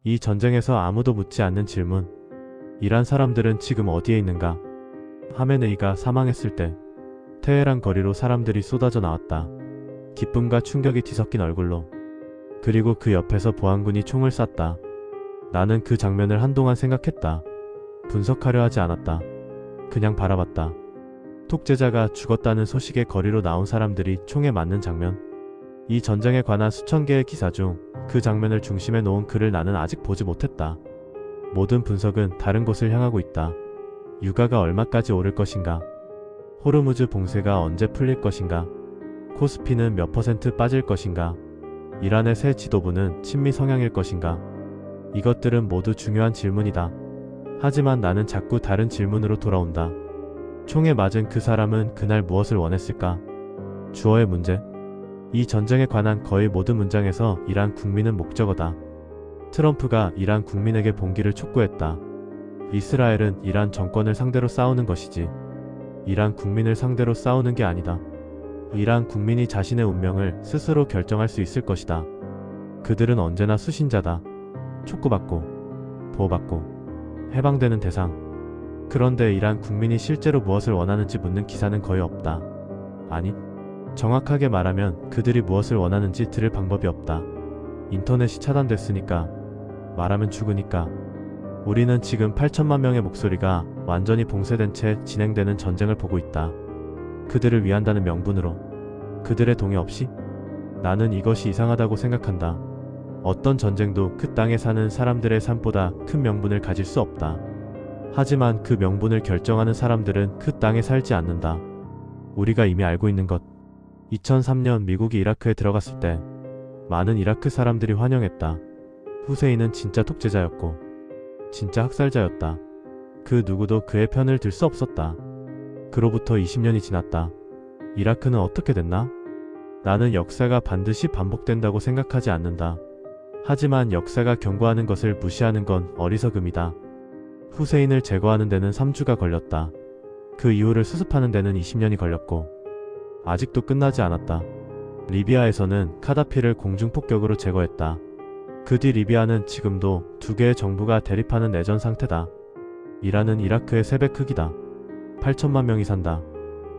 이 전쟁에서 아무도 묻지 않는 질문. 이란 사람들은 지금 어디에 있는가? 하메네이가 사망했을 때 테헤란 거리로 사람들이 쏟아져 나왔다. 기쁨과 충격이 뒤섞인 얼굴로. 그리고 그 옆에서 보안군이 총을 쐈다. 나는 그 장면을 한동안 생각했다. 분석하려 하지 않았다. 그냥 바라봤다. 독재자가 죽었다는 소식에 거리로 나온 사람들이 총에 맞는 장면. 이 전쟁에 관한 수천 개의 기사 중 그 장면을 중심에 놓은 글을 나는 아직 보지 못했다. 모든 분석은 다른 곳을 향하고 있다. 유가가 얼마까지 오를 것인가? 호르무즈 봉쇄가 언제 풀릴 것인가? 코스피는 몇 퍼센트 빠질 것인가? 이란의 새 지도부는 친미 성향일 것인가? 이것들은 모두 중요한 질문이다. 하지만 나는 자꾸 다른 질문으로 돌아온다. 총에 맞은 그 사람은 그날 무엇을 원했을까? 주어의 문제. 이 전쟁에 관한 거의 모든 문장에서 이란 국민은 목적어다. 트럼프가 이란 국민에게 봉기를 촉구했다. 이스라엘은 이란 정권을 상대로 싸우는 것이지 이란 국민을 상대로 싸우는 게 아니다. 이란 국민이 자신의 운명을 스스로 결정할 수 있을 것이다. 그들은 언제나 수신자다. 촉구받고 보호받고 해방되는 대상. 그런데 이란 국민이 실제로 무엇을 원하는지 묻는 기사는 거의 없다. 아니, 정확하게 말하면 그들이 무엇을 원하는지 들을 방법이 없다. 인터넷이 차단됐으니까, 말하면 죽으니까. 우리는 지금 8천만 명의 목소리가 완전히 봉쇄된 채 진행되는 전쟁을 보고 있다. 그들을 위한다는 명분으로. 그들의 동의 없이? 나는 이것이 이상하다고 생각한다. 어떤 전쟁도 그 땅에 사는 사람들의 삶보다 큰 명분을 가질 수 없다. 하지만 그 명분을 결정하는 사람들은 그 땅에 살지 않는다. 우리가 이미 알고 있는 것. 2003년 미국이 이라크에 들어갔을 때 많은 이라크 사람들이 환영했다. 후세인은 진짜 독재자였고 진짜 학살자였다. 그 누구도 그의 편을 들 수 없었다. 그로부터 20년이 지났다. 이라크는 어떻게 됐나? 나는 역사가 반드시 반복된다고 생각하지 않는다. 하지만 역사가 경고하는 것을 무시하는 건 어리석음이다. 후세인을 제거하는 데는 3주가 걸렸다. 그 이후를 수습하는 데는 20년이 걸렸고 아직도 끝나지 않았다. 리비아에서는 카다피를 공중폭격으로 제거했다. 그 뒤 리비아는 지금도 두 개의 정부가 대립하는 내전 상태다. 이란은 이라크의 3배 크기다. 8천만 명이 산다.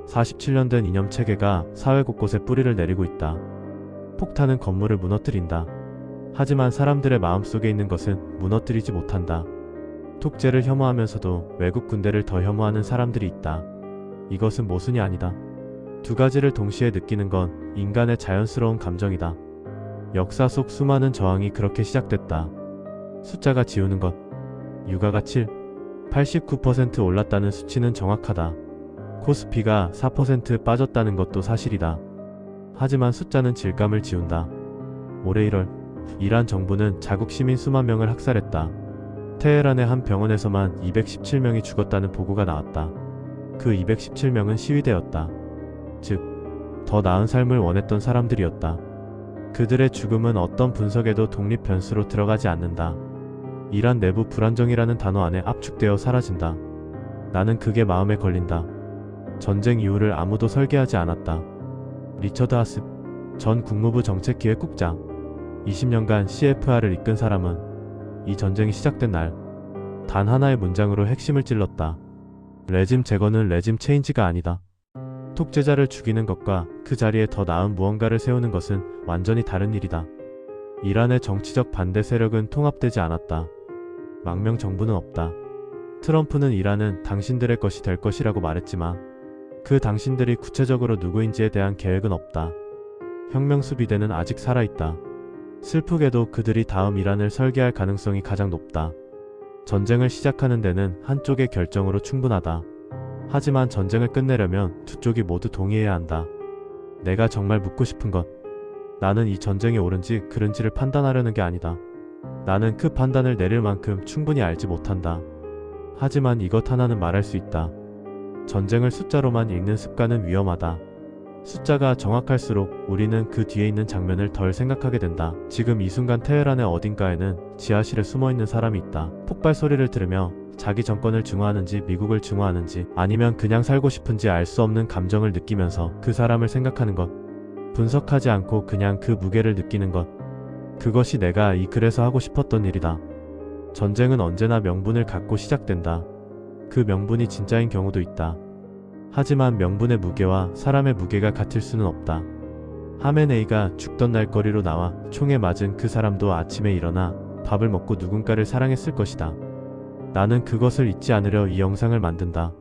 47년 된 이념 체계가 사회 곳곳에 뿌리를 내리고 있다. 폭탄은 건물을 무너뜨린다. 하지만 사람들의 마음속에 있는 것은 무너뜨리지 못한다. 독재를 혐오하면서도 외국 군대를 더 혐오하는 사람들이 있다. 이것은 모순이 아니다. 두 가지를 동시에 느끼는 건 인간의 자연스러운 감정이다. 역사 속 수많은 저항이 그렇게 시작됐다. 숫자가 지우는 것. 유가가 7, 89% 올랐다는 수치는 정확하다. 코스피가 4% 빠졌다는 것도 사실이다. 하지만 숫자는 질감을 지운다. 올해 1월, 이란 정부는 자국 시민 수만 명을 학살했다. 테헤란의 한 병원에서만 217명이 죽었다는 보고가 나왔다. 그 217명은 시위대였다. 즉, 더 나은 삶을 원했던 사람들이었다. 그들의 죽음은 어떤 분석에도 독립 변수로 들어가지 않는다. 이란 내부 불안정이라는 단어 안에 압축되어 사라진다. 나는 그게 마음에 걸린다. 전쟁 이후를 아무도 설계하지 않았다. 리처드 하습 전 국무부 정책기획국장, 20년간 CFR을 이끈 사람은 이 전쟁이 시작된 날 단 하나의 문장으로 핵심을 찔렀다. 레짐 제거는 레짐 체인지가 아니다. 독재자를 죽이는 것과 그 자리에 더 나은 무언가를 세우는 것은 완전히 다른 일이다. 이란의 정치적 반대 세력은 통합되지 않았다. 망명 정부는 없다. 트럼프는 이란은 당신들의 것이 될 것이라고 말했지만 그 당신들이 구체적으로 누구인지에 대한 계획은 없다. 혁명 수비대는 아직 살아있다. 슬프게도 그들이 다음 이란을 설계할 가능성이 가장 높다. 전쟁을 시작하는 데는 한쪽의 결정으로 충분하다. 하지만 전쟁을 끝내려면 두 쪽이 모두 동의해야 한다. 내가 정말 묻고 싶은 것. 나는 이 전쟁이 옳은지 그른지를 판단하려는 게 아니다. 나는 그 판단을 내릴 만큼 충분히 알지 못한다. 하지만 이것 하나는 말할 수 있다. 전쟁을 숫자로만 읽는 습관은 위험하다. 숫자가 정확할수록 우리는 그 뒤에 있는 장면을 덜 생각하게 된다. 지금 이 순간 테헤란의 어딘가에는 지하실에 숨어있는 사람이 있다. 폭발 소리를 들으며 자기 정권을 증오하는지 미국을 증오하는지 아니면 그냥 살고 싶은지 알 수 없는 감정을 느끼면서 그 사람을 생각하는 것. 분석하지 않고 그냥 그 무게를 느끼는 것. 그것이 내가 이 글에서 하고 싶었던 일이다. 전쟁은 언제나 명분을 갖고 시작된다. 그 명분이 진짜인 경우도 있다. 하지만 명분의 무게와 사람의 무게가 같을 수는 없다. 하메네이가 죽던 날 거리로 나와 총에 맞은 그 사람도 아침에 일어나 밥을 먹고 누군가를 사랑했을 것이다. 나는 그것을 잊지 않으려 이 영상을 만든다.